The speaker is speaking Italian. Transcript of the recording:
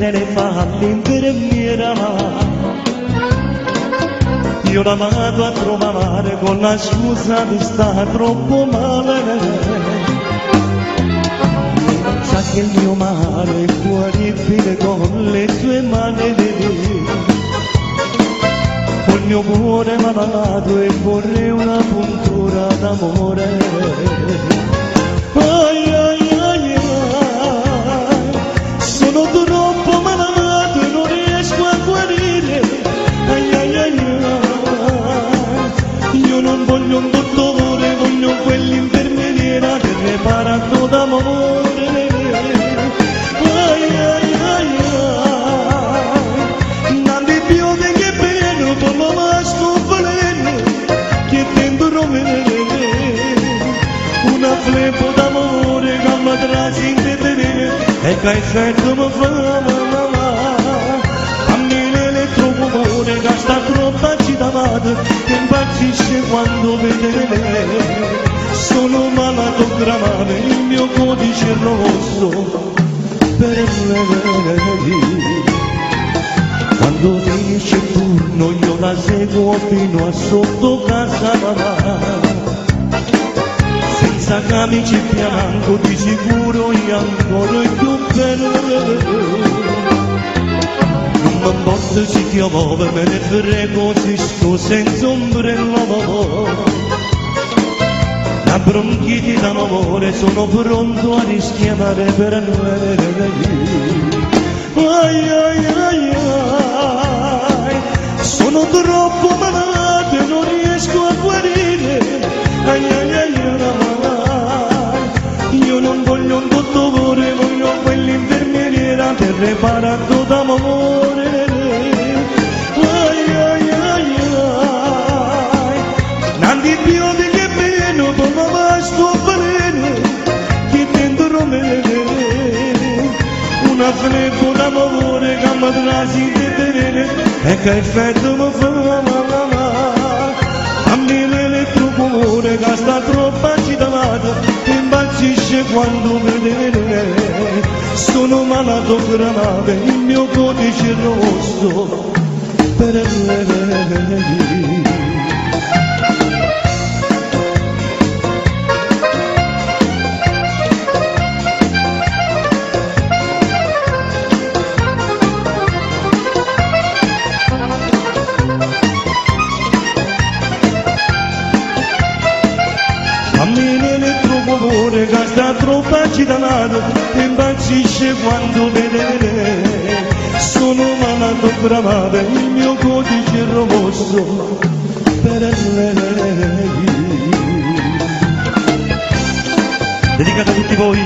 se ne fa l'infermiera. Io la vado a trovare con la scusa di sta troppo male. Sa che il mio mare è guaribile con le tue mani. Col mio cuore malato e vorrei una puntura d'amore. Ai ai ai ai, sono troppo malato e non riesco a guarire. Ai ai ai ai, io non voglio un dottore, voglio quell'infermiera che repara d'amore. Ai ai ai ai, nanti più che bello, come ma sto valendo, che dentro me una fleppo d'amore che mi trasi in te e che effetto mi fa cammina elettrocomore che sta troppo agitato che impazzisce quando vede me. Sono malato grave, il mio codice rosso per lei. Quando finisce il turno io la seguo fino a sotto casa mamma. Senza camice bianco di sicuro io ancora più bello. Non mi importa se piove, me ne frego se sto senza ombrello. La bronchiti d'amore sono pronto a rischiare per lei. Ai ai ai ai, sono troppo malato e non riesco a guarire. Ai ai ai ai, io non voglio un dottore, voglio quell'infermiera che repara d'amore. Ai ai ai ai, nanti più di che meno, come va sto bene, che dentro me una fleppo d'amore che mi trasi di tenere e che effetto mi fa cammina elettrocomore che sta troppo agitato e impazzisce quando vede. Sono malato grave, il mio codice rosso per lei. Cammina elettrocomore che sta troppo agitato e impazzisce quando vede. Sono malato grave, il mio codice rosso per lei. Dedicata a tutti voi.